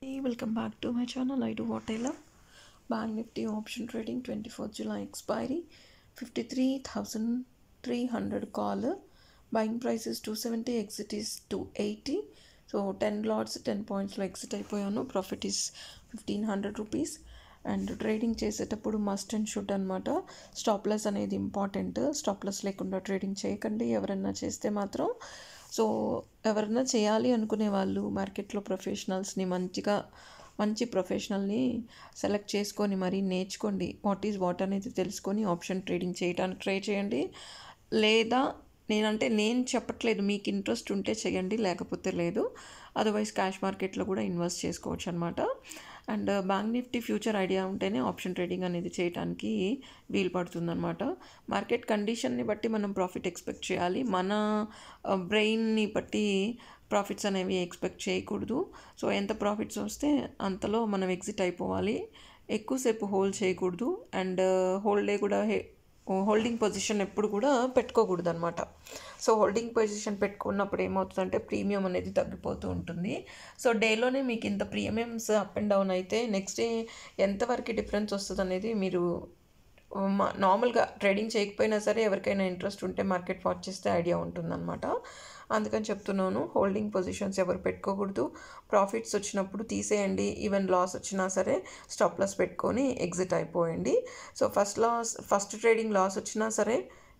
Hi, welcome back to my channel. I do what I love. Bank Nifty option trading 24th July expiry 53,300 call. Buying price is 270, exit is 280. So 10 lots, 10 points లో exit అయిపోయాను. Profit is 1500 rupees. And trading చేసేటప్పుడు must and should అనమాట. Stop loss అనేది important. Stop loss లేకుండా trading చేయకండి. ఎవరైనా చేస్తే మాత్రం సో ఎవరైనా చేయాలి అనుకునే వాళ్ళు మార్కెట్లో ప్రొఫెషనల్స్ని మంచి ప్రొఫెషనల్ని సెలెక్ట్ చేసుకొని మరీ నేర్చుకోండి. వాట్ ఈజ్ వాట్ అనేది తెలుసుకొని ఆప్షన్ ట్రేడింగ్ చేయడానికి ట్రై చేయండి. లేదా నేను చెప్పట్లేదు, మీకు ఇంట్రెస్ట్ ఉంటే చేయండి, లేకపోతే లేదు. అదర్వైజ్ క్యాష్ మార్కెట్లో కూడా ఇన్వెస్ట్ చేసుకోవచ్చు అనమాట. And bank Nifty future idea ఉంటేనే ఆప్షన్ ట్రేడింగ్ అనేది చేయడానికి వీలు పడుతుందన్నమాట. మార్కెట్ కండిషన్ని బట్టి మనం ప్రాఫిట్ ఎక్స్పెక్ట్ చేయాలి. మన బ్రెయిన్ని బట్టి ప్రాఫిట్స్ అనేవి ఎక్స్పెక్ట్ చేయకూడదు. సో ఎంత ప్రాఫిట్స్ వస్తే అంతలో మనం ఎగ్జిట్ అయిపోవాలి. ఎక్కువసేపు హోల్డ్ చేయకూడదు. అండ్ హోల్డింగ్ పొజిషన్ ఎప్పుడు కూడా పెట్టుకోకూడదు అనమాట. సో హోల్డింగ్ పొజిషన్ పెట్టుకున్నప్పుడు ఏమవుతుందంటే ప్రీమియం అనేది తగ్గిపోతూ ఉంటుంది. సో డేలోనే మీకు ఇంత ప్రీమియమ్స్ అప్ అండ్ డౌన్ అయితే నెక్స్ట్ డే ఎంతవరకు డిఫరెన్స్ వస్తుంది అనేది మీరు నార్మల్గా ట్రేడింగ్ చేయకపోయినా సరే ఎవరికైనా ఇంట్రెస్ట్ ఉంటే మార్కెట్ వాచ్ చేస్తే ఐడియా ఉంటుందన్నమాట. అందుకని చెప్తున్నాను, హోల్డింగ్ పొజిషన్స్ ఎవరు పెట్టుకోకూడదు. ప్రాఫిట్స్ వచ్చినప్పుడు తీసేయండి. ఈవెన్ లాస్ వచ్చినా సరే స్టాప్ లాస్ పెట్టుకొని ఎగ్జిట్ అయిపోయండి. సో ఫస్ట్ ట్రేడింగ్ లాస్ వచ్చినా సరే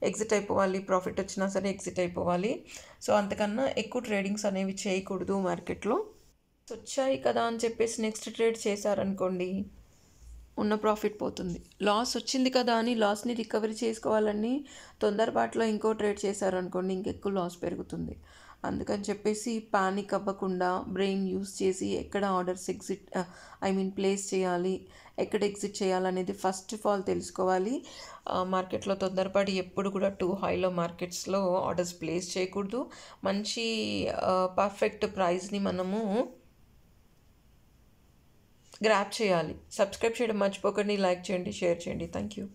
ఎగ్జిట్ అయిపోవాలి, ప్రాఫిట్ వచ్చినా సరే ఎగ్జిట్ అయిపోవాలి. సో అంతకన్నా ఎక్కువ ట్రేడింగ్స్ అనేవి చేయకూడదు మార్కెట్లో. వచ్చాయి కదా అని చెప్పేసి నెక్స్ట్ ట్రేడ్ చేశారనుకోండి, ఉన్న ప్రాఫిట్ పోతుంది. లాస్ వచ్చింది కదా అని లాస్ని రికవరీ చేసుకోవాలని తొందరపాటులో ఇంకో ట్రేడ్ చేశారనుకోండి, ఇంకెక్కువ లాస్ పెరుగుతుంది. అందుకని చెప్పేసి పానిక్ అవ్వకుండా బ్రెయిన్ యూస్ చేసి ఎక్కడ ఆర్డర్స్ ప్లేస్ చేయాలి, ఎక్కడ ఎగ్జిట్ చేయాలనేది ఫస్ట్ ఆఫ్ ఆల్ తెలుసుకోవాలి. మార్కెట్లో తొందరపాటు ఎప్పుడు కూడా టూ హైలో మార్కెట్స్లో ఆర్డర్స్ ప్లేస్ చేయకూడదు. మంచి పర్ఫెక్ట్ ప్రైస్ని మనము గ్రాప్ చేయాలి. సబ్స్క్రైబ్ చేయడం మర్చిపోకండి, లైక్ చేయండి, షేర్ చేయండి. Thank you.